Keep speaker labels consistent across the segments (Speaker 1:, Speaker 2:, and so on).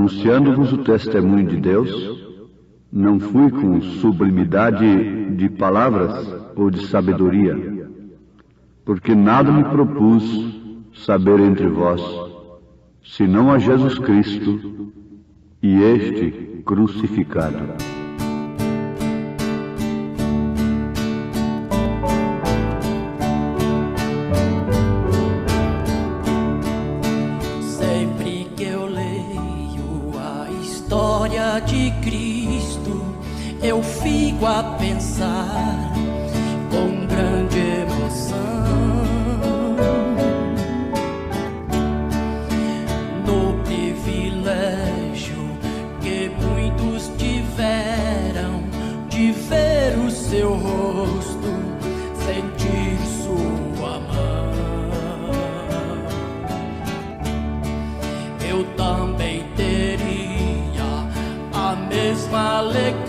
Speaker 1: anunciando-vos o testemunho de Deus, não fui com sublimidade de palavras ou de sabedoria, porque nada me propus saber entre vós, senão a Jesus Cristo e este crucificado.
Speaker 2: De Cristo, eu fico a pensar com grande emoção no privilégio que muitos tiveram de ver o seu rosto, sentir sua mão. Eu também teria a mesma alegria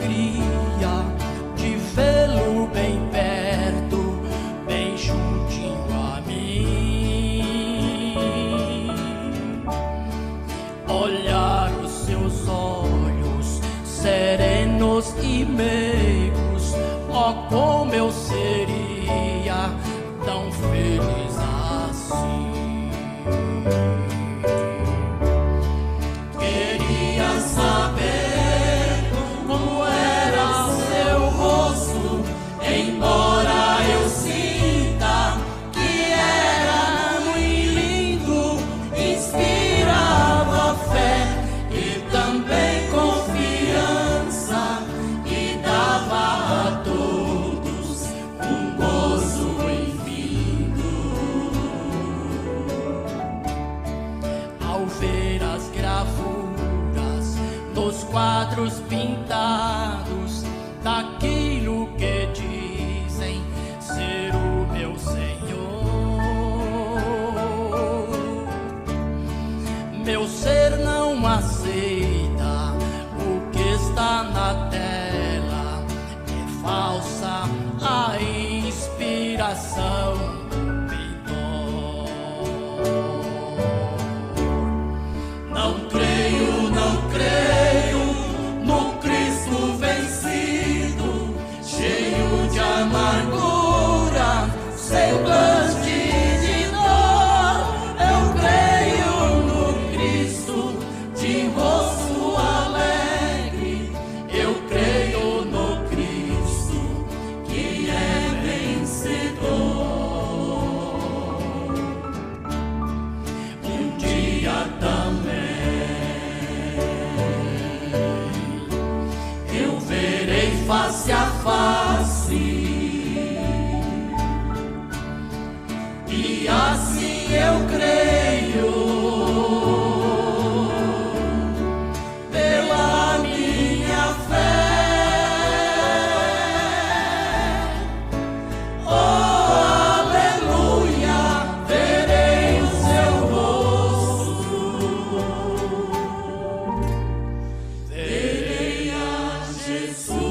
Speaker 2: de vê-lo bem perto, bem juntinho a mim. Olhar os seus olhos serenos e meigos, ó, como eu seria tão feliz assim. Queria saber embora eu sinta que era muito lindo, inspirava fé e também confiança e dava a todos um gozo infinito. Ao ver as gravuras dos quadros pintados daquilo que dizem ser o meu Senhor, meu ser não aceita o que está na tela, é falsa a inspiração do pintor. Não creio, não creio no Cristo vencido, cheio de amargura, semblante de dor. Eu creio no Cristo de rosto alegre, eu creio no Cristo que é vencedor. Um dia também eu verei face a face, e assim eu creio, pela minha fé. Oh, aleluia, verei o seu rosto, verei a Jesus.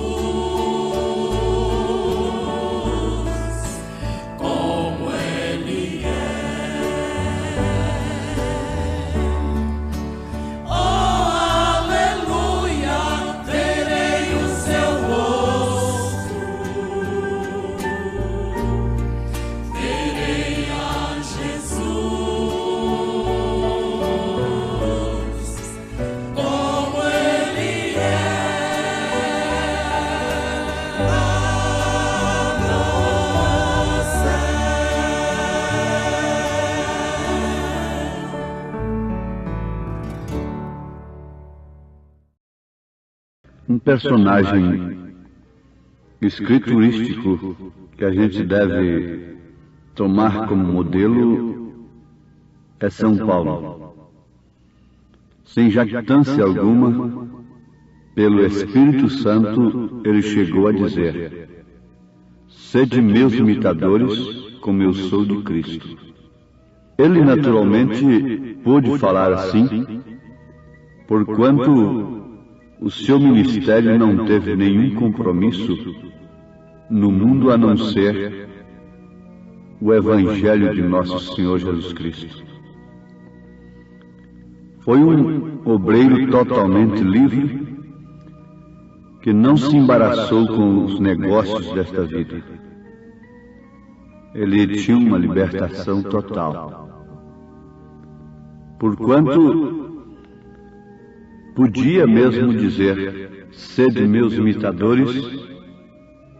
Speaker 1: Um personagem escriturístico que a gente deve tomar como modelo é São Paulo. Sem jactância alguma, pelo Espírito Santo, ele chegou a dizer: sede meus imitadores, como eu sou de Cristo. Ele naturalmente pôde falar assim, porquanto o seu ministério não teve nenhum compromisso no mundo a não ser o Evangelho de nosso Senhor Jesus Cristo. Foi um obreiro totalmente livre, que não se embaraçou com os negócios desta vida. Ele tinha uma libertação total. Porquanto podia mesmo dizer: sede meus imitadores,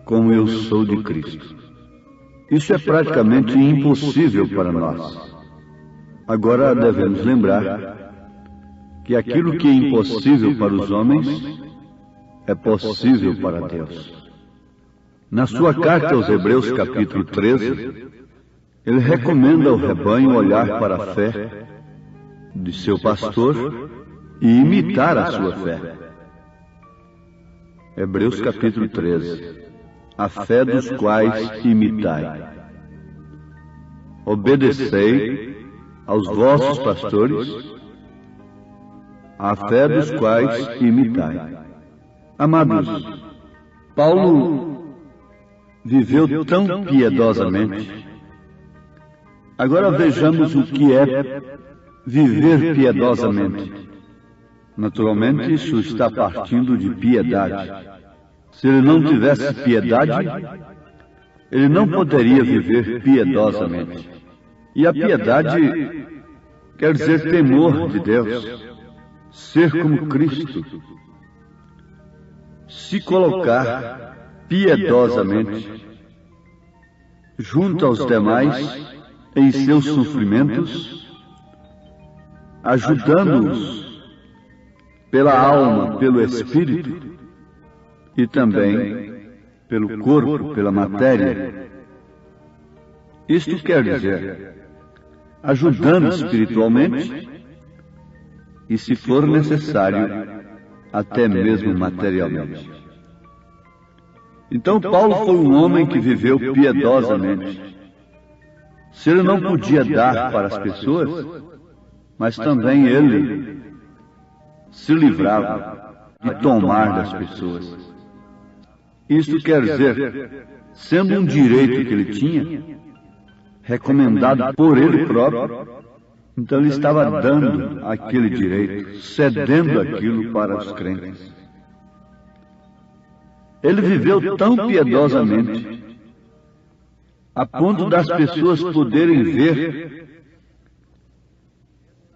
Speaker 1: como eu sou de Cristo. Isso é praticamente impossível para nós. Agora devemos lembrar que aquilo que é impossível para os homens é possível para Deus. Na sua carta aos Hebreus, capítulo 13, ele recomenda ao rebanho olhar para a fé de seu pastor e imitar a sua fé. Hebreus, capítulo 13. A fé dos quais imitai. Obedecei aos vossos pastores, a fé dos quais imitai. Amados, Paulo viveu tão piedosamente. Agora vejamos o que é viver piedosamente. Naturalmente, isso está partindo de piedade. Se ele não tivesse piedade, ele não poderia viver piedosamente. E a piedade quer dizer temor de Deus, ser como Cristo, se colocar piedosamente junto aos demais em seus sofrimentos, ajudando-os pela alma, pelo espírito, e também pelo corpo, pela matéria. Isto quer dizer, ajudando espiritualmente e, se for necessário, até mesmo materialmente. Então Paulo foi um homem que viveu piedosamente. Se ele não podia dar para as pessoas, mas também ele se livrava de tomar das pessoas. Isto quer dizer, sendo um direito que ele tinha, recomendado por ele próprio, então ele estava dando aquele direito, cedendo aquilo para os crentes. Ele viveu tão piedosamente, a ponto das pessoas poderem ver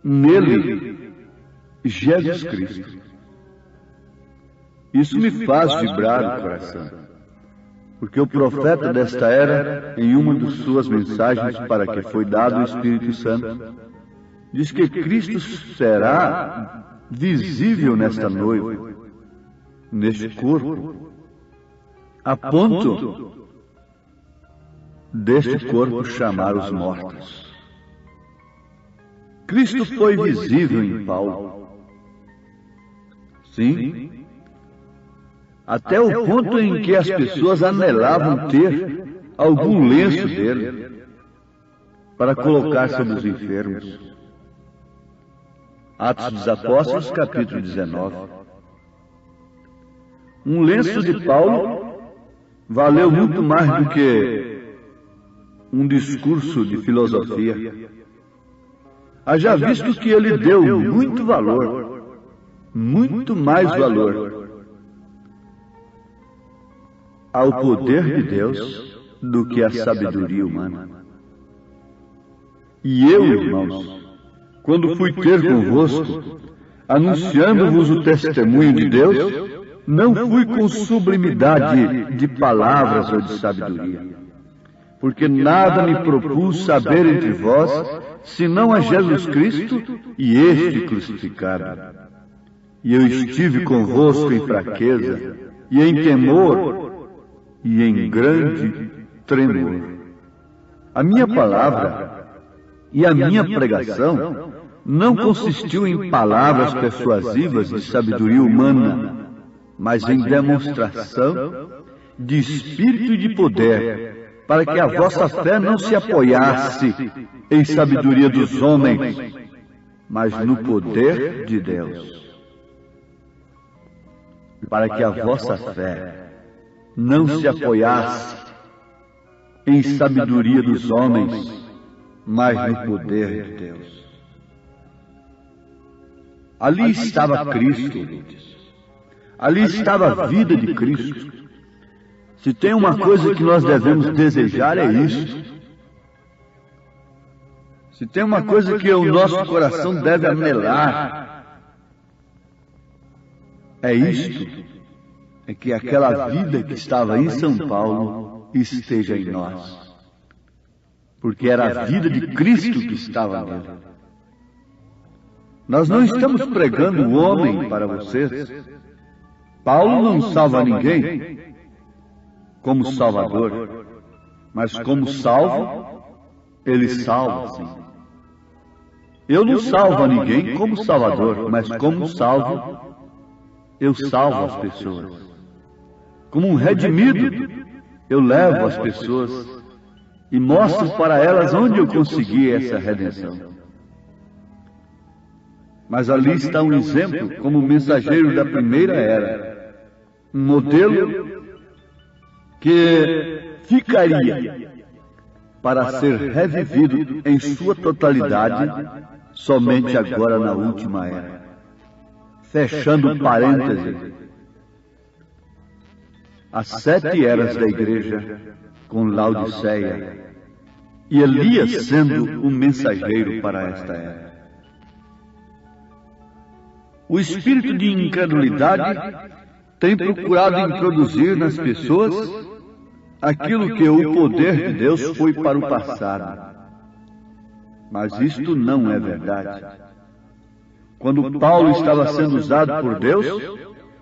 Speaker 1: nele Jesus Cristo. Isso me faz vibrar o coração, porque o profeta desta era, em uma de suas mensagens para que foi dado o Espírito Santo, diz que Cristo será visível nesta noiva, neste corpo, a ponto deste corpo chamar os mortos. Cristo foi visível em Paulo. Sim, até o ponto em que as pessoas anelavam ter algum lenço dele para colocar sobre os enfermos. Atos dos Apóstolos, capítulo 19. Um lenço de Paulo valeu muito mais do que um discurso de filosofia. Haja visto que ele deu muito valor, muito mais valor ao poder de Deus do que à sabedoria humana. E eu, irmãos, quando fui ter convosco, anunciando-vos o testemunho de Deus, não fui com sublimidade de palavras ou de sabedoria, porque nada me propus saber entre vós, senão a Jesus Cristo e este crucificado. E eu estive convosco em fraqueza, e em temor, e em grande tremor. A minha palavra e a minha pregação não consistiu em palavras persuasivas de sabedoria humana, mas em demonstração de espírito e de poder, para que a vossa fé não se apoiasse em sabedoria dos homens, mas no poder de Deus. Para que a vossa fé não se apoiasse em sabedoria dos homens, mas no poder de Deus. Ali estava Cristo, ouvintes. Ali estava a vida de Cristo. Se tem uma coisa que nós devemos desejar, é isso. Se tem uma coisa que o nosso coração deve anelar, é isto. É que aquela vida que estava em São Paulo esteja em nós. Porque era a vida de Cristo que estava nele. Nós não estamos pregando o homem para vocês. Paulo não salva ninguém como Salvador, mas como salvo, ele salva, sim. Eu não salvo a ninguém como Salvador, mas como salvo, eu salvo as pessoas. Como um redimido, eu levo as pessoas e mostro para elas onde eu consegui essa redenção. Mas ali está um exemplo como mensageiro da primeira era, um modelo que ficaria para ser revivido em sua totalidade somente agora na última era. Fechando parêntese, as 7 eras da igreja com Laodiceia e Elias sendo o mensageiro para esta era. O espírito de incredulidade tem procurado introduzir nas pessoas aquilo que o poder de Deus foi para o passado. Mas isto não é verdade. Quando Paulo estava sendo usado por Deus,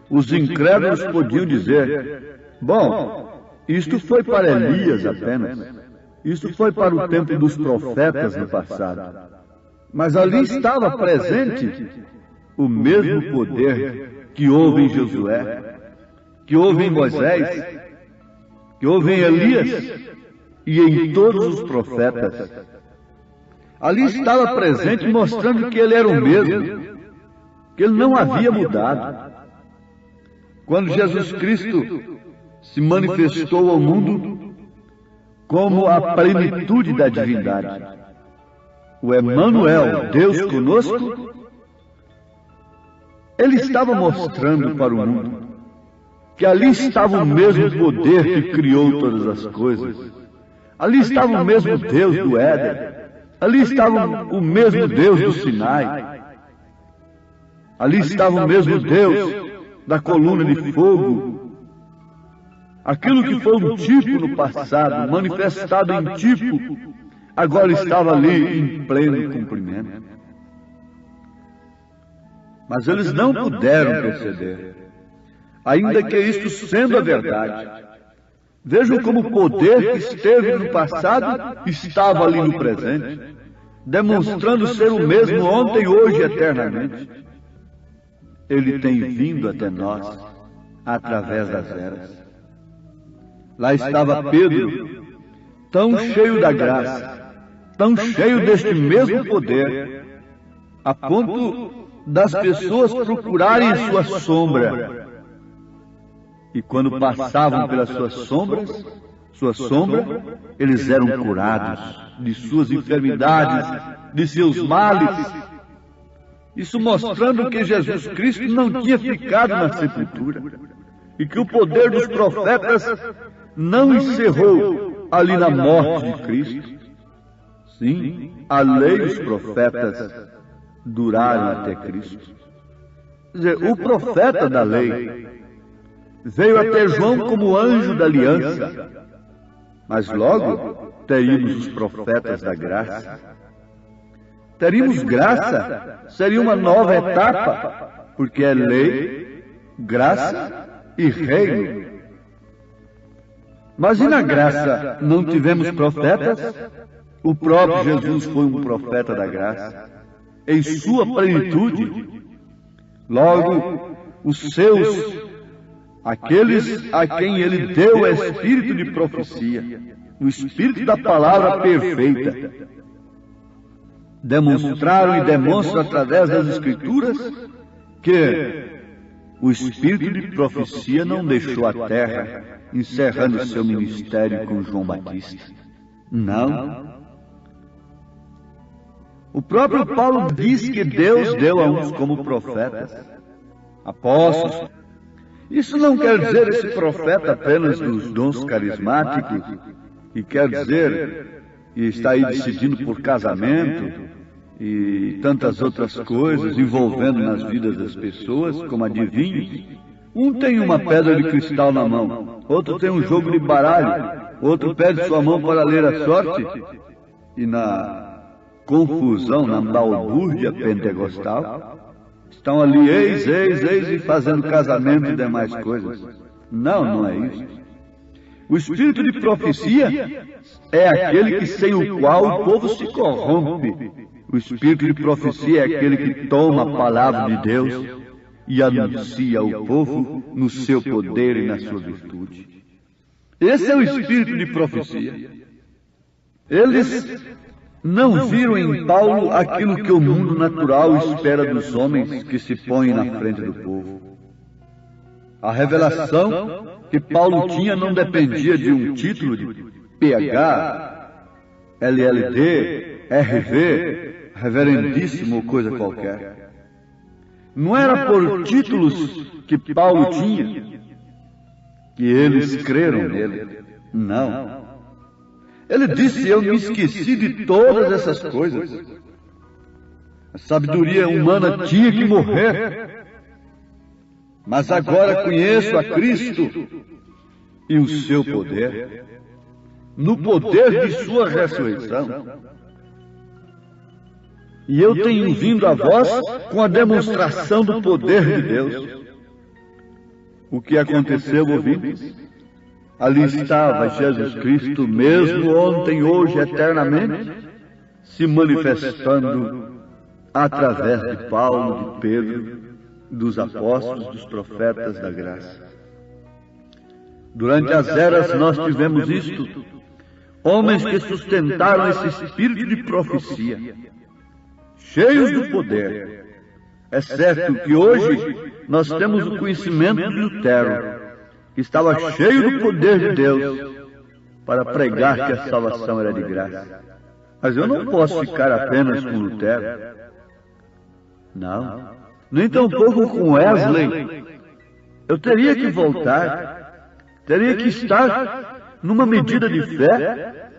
Speaker 1: os incrédulos podiam dizer: bom, isto foi para Elias apenas. Isto foi para o tempo dos profetas no passado. Mas ali estava presente o mesmo poder que houve em Josué, que houve em Moisés, que houve em Elias e em todos os profetas. Ali estava presente mostrando que ele era o mesmo, que ele não havia mudado. Quando Jesus Cristo se manifestou ao mundo como a plenitude da divindade, o Emanuel, Deus conosco, ele estava mostrando para o mundo que ali estava o mesmo poder que criou todas as coisas. Ali estava o mesmo Deus do Éden. Ali estava o mesmo Deus do Sinai. Ali estava o mesmo Deus da coluna de fogo. Aquilo que foi um tipo no passado, manifestado em tipo, agora estava ali em pleno cumprimento. Mas eles não puderam perceber, ainda que isto sendo a verdade. Vejam como o poder que esteve no passado estava ali no presente, demonstrando ser o mesmo ontem, hoje e eternamente. Ele tem vindo até nós através das eras. Lá estava Pedro, tão cheio da graça, tão cheio deste mesmo poder, a ponto das pessoas procurarem sua sombra. E quando passavam pelas suas sombra, eles eram curados de suas enfermidades, de seus males. Isso mostrando que Jesus Cristo não tinha ficado na sepultura e que o poder dos profetas não encerrou ali na morte de Cristo. Sim, a lei e os profetas duraram até Cristo. Quer dizer, o profeta da lei veio até João como anjo da aliança, mas logo teríamos os profetas da graça. Teríamos graça, seria uma nova etapa, porque é lei, graça e reino. Mas e na graça não tivemos profetas? O próprio Jesus foi um profeta da graça, em sua plenitude. Logo, os seus, aqueles a quem ele deu o espírito de profecia, o espírito da palavra perfeita, demonstraram e demonstram através das Escrituras que o espírito de profecia não deixou a terra, encerrando seu ministério com João Batista. Não. O próprio Paulo diz que Deus deu a uns como profetas, apóstolos. Isso não quer dizer esse profeta apenas dos dons carismáticos, e quer dizer que está aí decidindo por casamento e tantas outras coisas envolvendo nas vidas das pessoas, como adivinhos. Um tem uma pedra de cristal na mão, outro tem um jogo de baralho, outro pede sua mão para ler a sorte, e na confusão, na balbúrdia pentecostal, estão ali eis e fazendo casamento e demais coisas. Não é isso. O espírito de profecia é aquele que sem o qual o povo se corrompe. O espírito de profecia é aquele que toma a palavra de Deus e anuncia ao povo no seu poder e na sua virtude. Esse é o espírito de profecia. Eles não viram em Paulo aquilo que o mundo natural espera dos homens que se põem na frente do povo. A revelação que Paulo tinha não dependia de um título de PH, LLD, RV, reverendíssimo ou coisa qualquer. Não era por títulos que Paulo tinha que eles creram nele. Não. Ele disse: eu me esqueci de todas essas coisas. A sabedoria humana tinha que morrer. Mas agora conheço a Cristo e o seu poder, no poder de sua ressurreição. E eu tenho vindo a vós com a demonstração do poder de Deus. O que aconteceu, ouvintes? Ali estava Jesus Cristo, mesmo ontem, hoje, eternamente, se manifestando através de Paulo, de Pedro, dos apóstolos, dos profetas da graça. Durante as eras nós tivemos isto, homens que sustentaram esse espírito de profecia, cheios do poder. É certo que hoje nós temos o conhecimento de Lutero, que estava cheio do poder de Deus para pregar que a salvação era de graça. Mas eu não posso ficar apenas com Lutero. Não. Nem tampouco com Wesley. Eu teria que voltar, teria que estar numa medida de fé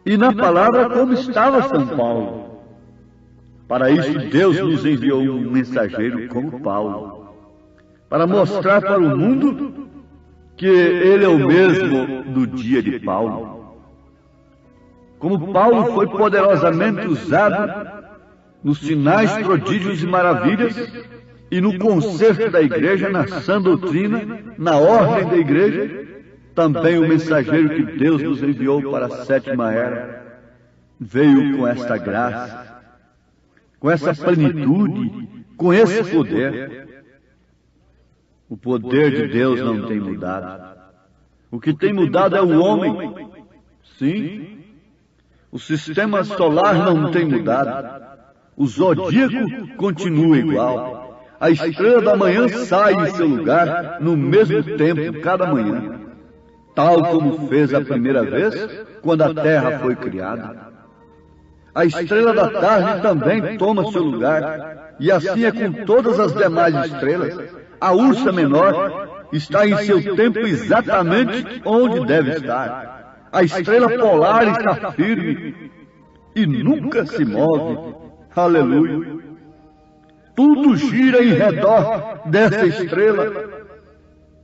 Speaker 1: e na palavra como estava São Paulo. Para isso Deus nos enviou um mensageiro como Paulo, para mostrar para o mundo que ele é o mesmo do dia de Paulo. Como Paulo foi poderosamente usado nos sinais, prodígios e maravilhas, e no conserto da igreja, na sã doutrina, na ordem da igreja, também o mensageiro que Deus nos enviou para a sétima era veio com esta graça, com essa plenitude, com esse poder. O poder de Deus não tem mudado. O que tem mudado é o homem. Sim, o sistema solar não tem mudado. O zodíaco continua igual. A estrela da manhã sai em seu lugar no mesmo tempo cada manhã, tal como fez a primeira vez quando a terra foi criada. A estrela da tarde também toma seu lugar, e assim é com todas as demais estrelas. A ursa menor está em seu tempo exatamente onde deve estar. A estrela polar está firme e nunca se move. Aleluia! Tudo gira em redor dessa estrela,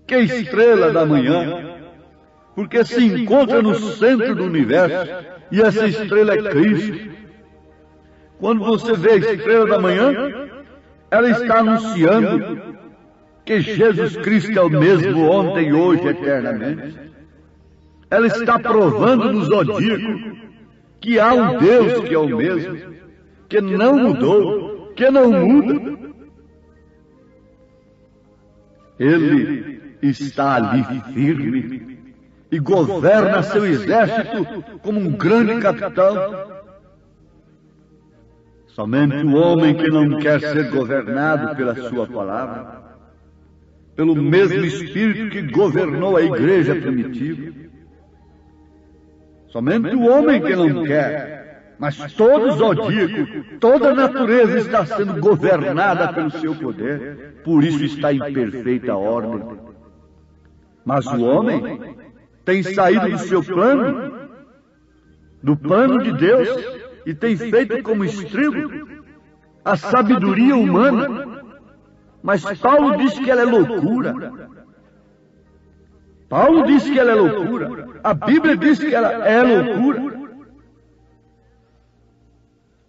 Speaker 1: que é a estrela da manhã, porque se encontra no centro do universo, e essa estrela é Cristo. Quando você vê a estrela da manhã, ela está anunciando que Jesus Cristo é o mesmo ontem, hoje, eternamente. Ela está provando no zodíaco que há um Deus que é o mesmo, que não mudou, que não muda. Ele está ali firme e governa seu exército como um grande capitão. Somente o homem que não quer ser governado pela sua palavra, pelo mesmo Espírito que governou a igreja primitiva. Somente o homem que não quer, Mas todo zodíaco, toda a natureza está sendo governada pelo seu poder, por isso está em perfeita ordem. Mas o homem tem saído do seu plano, do plano de Deus, e tem feito como estribo a sabedoria humana. Mas Paulo diz que ela é loucura. Paulo diz que ela é loucura. A Bíblia diz que ela é loucura.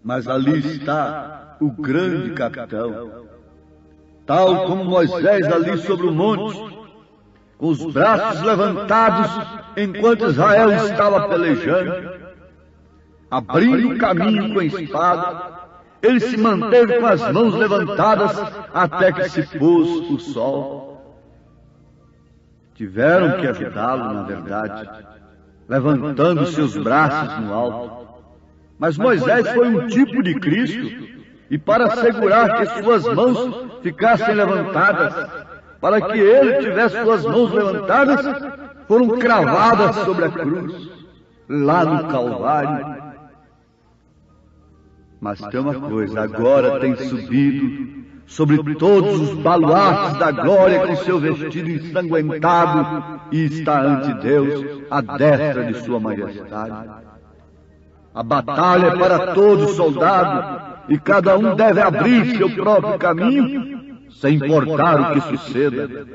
Speaker 1: Mas ali está o grande capitão, tal como Moisés ali sobre o monte, com os braços levantados enquanto Israel estava pelejando, abrindo o caminho com a espada. Ele se manteve com as mãos levantadas até que se pôs o sol. Tiveram que ajudá-lo, na verdade, levantando seus braços no alto. Mas Moisés foi um tipo de Cristo, e para assegurar que suas mãos ficassem levantadas, para que ele tivesse suas mãos levantadas, foram cravadas sobre a cruz, lá no Calvário. Mas tem uma coisa, agora tem subido sobre todos os baluartes da glória com seu vestido ensanguentado e está ante Deus, à destra de sua majestade. A batalha é para todo soldado, e cada um deve abrir seu próprio caminho, sem importar o que suceda.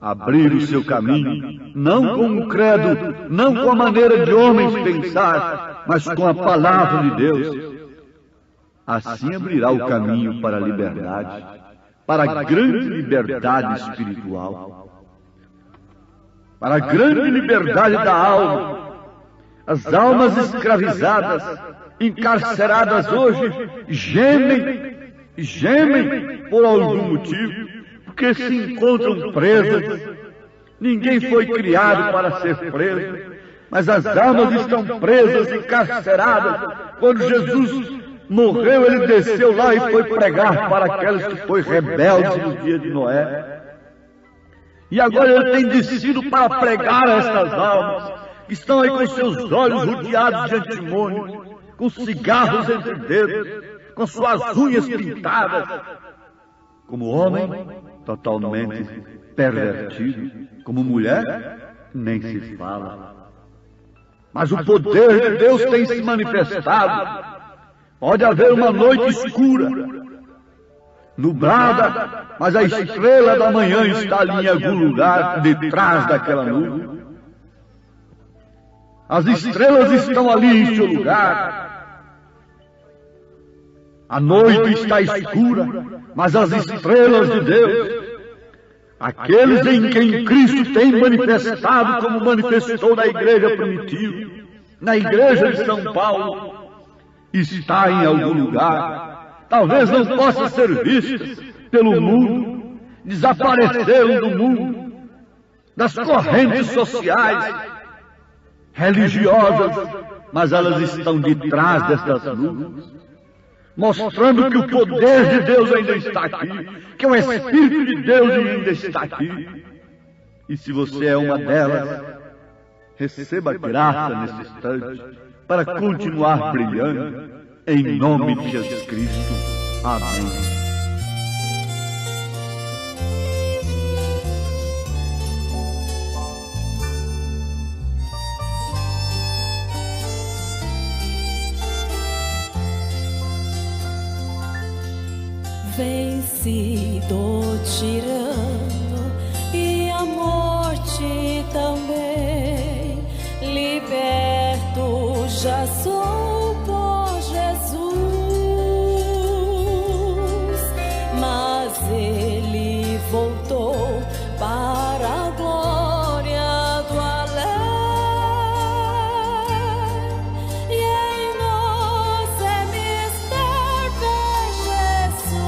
Speaker 1: Abrir o seu caminho, não com um credo, não com a maneira de homens pensar, mas com a palavra de Deus. Assim abrirá o caminho para a liberdade, para a grande liberdade espiritual, para a grande liberdade da alma. As almas escravizadas, encarceradas hoje, gemem por algum motivo, porque se encontram presas. Ninguém foi criado para ser preso, mas as almas estão presas, encarceradas. Quando Jesus morreu, ele desceu lá e foi pregar para aqueles que foram rebeldes no dia de Noé. E agora ele tem descido para pregar a estas almas, que estão aí com seus olhos rodeados de antimônio, com cigarros entre os dedos, com suas unhas pintadas, como homem totalmente pervertido, como mulher nem se fala. Mas o poder de Deus tem se manifestado. Pode haver uma noite escura, nublada, mas a estrela da manhã está ali em algum lugar detrás daquela nuvem. As estrelas estão ali em seu lugar. A noite está escura, mas as estrelas de Deus, aqueles em quem Cristo tem manifestado como manifestou na igreja primitiva, na igreja de São Paulo, está em algum lugar. Talvez não possa ser vista pelo mundo, desapareceram do mundo, das correntes sociais, religiosas, mas elas estão detrás destas nuvens, mostrando que o poder de Deus ainda está aqui, que o Espírito de Deus ainda está aqui. E se você é uma delas, receba graça nesse instante para continuar brilhando, em nome de Jesus Cristo. Amém.
Speaker 2: Vencido o tirano e a morte também, liberto já sou por Jesus, mas ele voltou para a glória do além, e em nós é mister ver Jesus,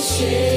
Speaker 2: cheio.